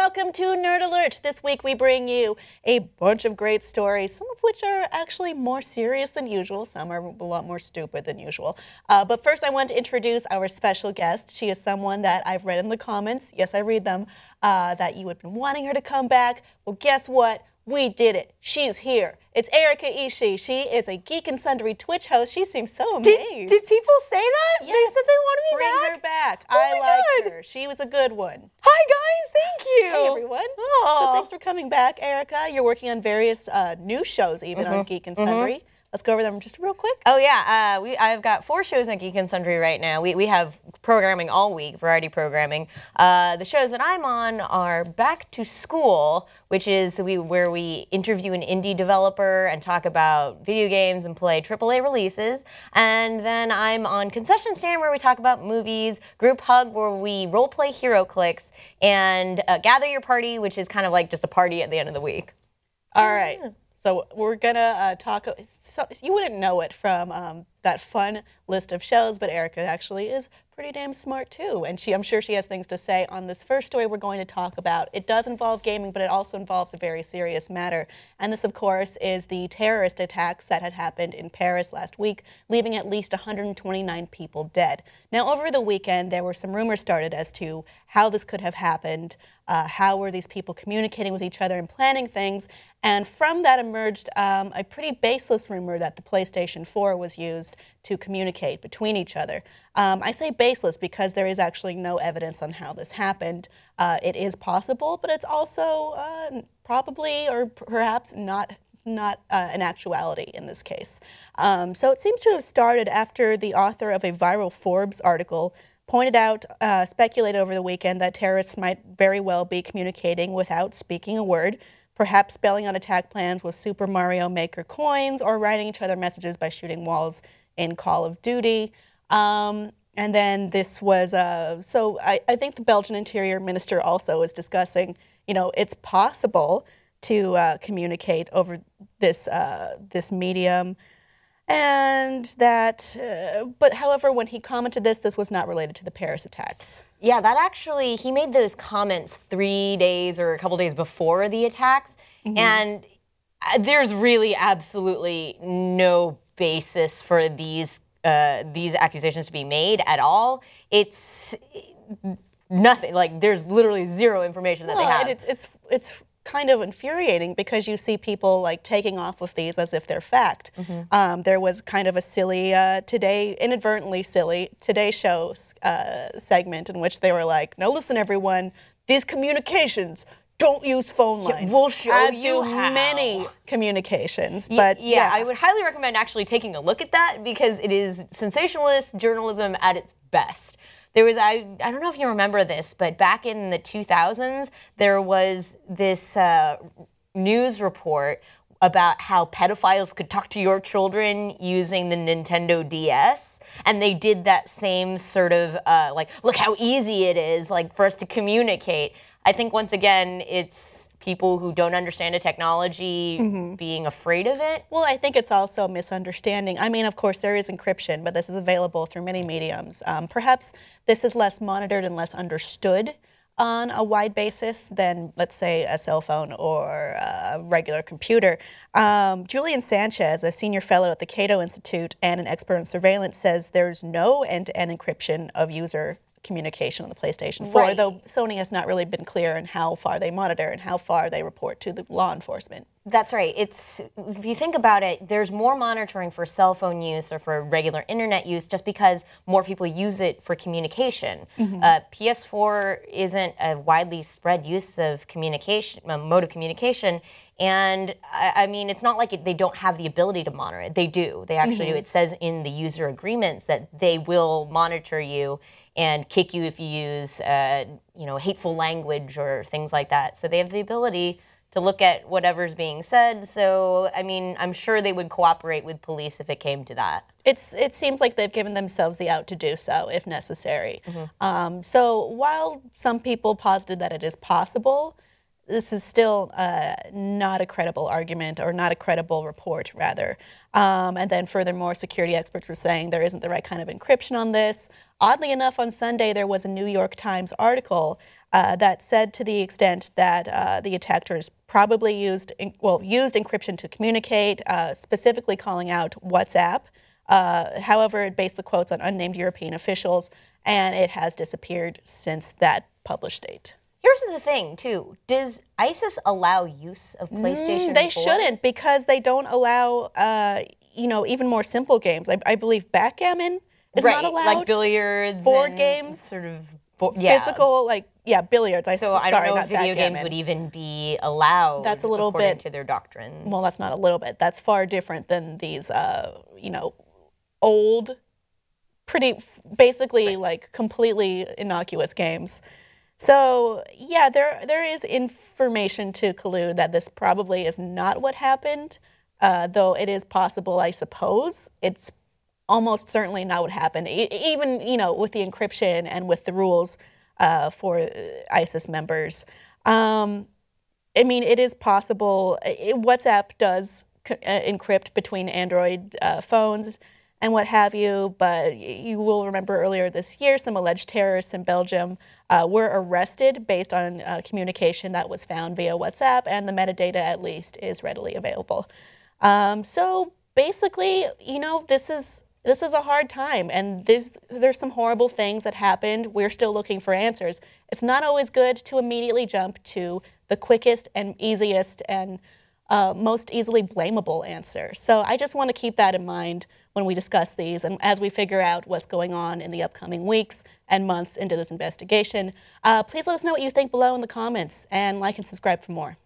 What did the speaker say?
welcome to Nerd Alert. This week we bring you a bunch of great stories, some of which are actually more serious than usual, some are a lot more stupid than usual. But first I want to introduce our special guest. She is someone that I've read in the comments, yes I read them, that you had been wanting her to come back. Well guess what? We did it. She's here. It's Erika Ishii. She is a Geek and Sundry Twitch host. She seems so amazed. Did people say that? Yes. They said they wanted me Bring back? her back. Oh I my like God. her. She was a good one. Hi guys, thank you. Hey everyone. Oh. So thanks for coming back, Erika. You're working on various new shows even on Geek and Sundry. Let's go over them just real quick. Oh yeah, I've got 4 shows on Geek and Sundry right now. We have programming all week, variety programming. The shows that I'm on are Back to School, which is where we interview an indie developer and talk about video games and play AAA releases. And then I'm on Concession Stand, where we talk about movies, Group Hug, where we role-play hero clicks, and Gather Your Party, which is kind of like just a party at the end of the week. All right. So we're gonna talk. So you wouldn't know it from that fun list of shows, but Erika actually is pretty damn smart too, and I'm sure she has things to say on this first story we're going to talk about. It does involve gaming, but it also involves a very serious matter, and this, of course, is the terrorist attacks that had happened in Paris last week, leaving at least 129 people dead. Now, over the weekend, there were some rumors started as to how this could have happened. How were these people communicating with each other and planning things? And from that emerged a pretty baseless rumor that the PlayStation 4 was used to communicate between each other. I say baseless because there is actually no evidence on how this happened. It is possible, but it's also probably or perhaps not an actuality in this case. So it seems to have started after the author of a viral Forbes article pointed out, speculated over the weekend that terrorists might very well be communicating without speaking a word, perhaps spelling out attack plans with Super Mario Maker coins or writing each other messages by shooting walls in Call of Duty. And then this was, so I think the Belgian Interior Minister also is discussing, you know, it's possible to communicate over this, this medium. And that, but however, when he commented this was not related to the Paris attacks. Yeah, that actually, he made those comments 3 days or a couple days before the attacks, and there's really absolutely no basis for these accusations to be made at all. It's nothing, like there's literally zero information that they have. And it's kind of infuriating because you see people like taking off with these as if they're fact. There was kind of a silly inadvertently silly Today Show segment in which they were like, "No, listen, everyone, these communications don't use phone lines. We'll show as you do how." many communications." But yeah, I would highly recommend actually taking a look at that because it is sensationalist journalism at its best. There was, I don't know if you remember this, but back in the 2000s, there was this news report about how pedophiles could talk to your children using the Nintendo DS. And they did that same sort of, like, look how easy it is, like, for us to communicate. I think, once again, it's people who don't understand a technology being afraid of it. Well, I think it's also a misunderstanding. I mean, of course, there is encryption, but this is available through many mediums. Perhaps this is less monitored and less understood on a wide basis than, let's say, a cell phone or a regular computer. Julian Sanchez, a senior fellow at the Cato Institute and an expert in surveillance, says there's no end-to-end encryption of user communication on the PlayStation 4, though Sony has not really been clear in how far they monitor and how far they report to the law enforcement. That's right. It's, if you think about it, there's more monitoring for cell phone use or for regular internet use just because more people use it for communication. PS4 isn't a widely spread use of communication, mode of communication, and I mean, it's not like they don't have the ability to monitor it. They do. They actually do. It says in the user agreements that they will monitor you and kick you if you use, you know, hateful language or things like that. So they have the ability to look at whatever's being said. So, I mean, I'm sure they would cooperate with police if it came to that. It seems like they've given themselves the out to do so, if necessary. So while some people posited that it is possible, this is still not a credible argument, or not a credible report, rather. And then furthermore, security experts were saying there isn't the right kind of encryption on this. Oddly enough, on Sunday, there was a New York Times article that said, to the extent that the attackers probably used encryption to communicate, specifically calling out WhatsApp. However, it based the quotes on unnamed European officials, and it has disappeared since that published date. Here's the thing, too. Does ISIS allow use of PlayStation 4s? They shouldn't, because they don't allow, even more simple games. I believe backgammon is not allowed. Like billiards, board and games, sort of physical, billiards. I don't know if video games would even be allowed. That's a little according bit to their doctrines. Well, that's not a little bit. That's far different than these, old, basically completely innocuous games. So yeah, there is information to collude that this probably is not what happened, though it is possible, I suppose. It's almost certainly not what happened, even with the encryption and with the rules for ISIS members. It is possible. WhatsApp does encrypt between Android phones and what have you, but you will remember earlier this year, some alleged terrorists in Belgium were arrested based on communication that was found via WhatsApp, and the metadata, at least, is readily available. So basically, this is a hard time, and there's some horrible things that happened. We're still looking for answers. It's not always good to immediately jump to the quickest and easiest and most easily blamable answer. So I just want to keep that in mind when we discuss these, and as we figure out what's going on in the upcoming weeks and months into this investigation. Please let us know what you think below in the comments, and like and subscribe for more.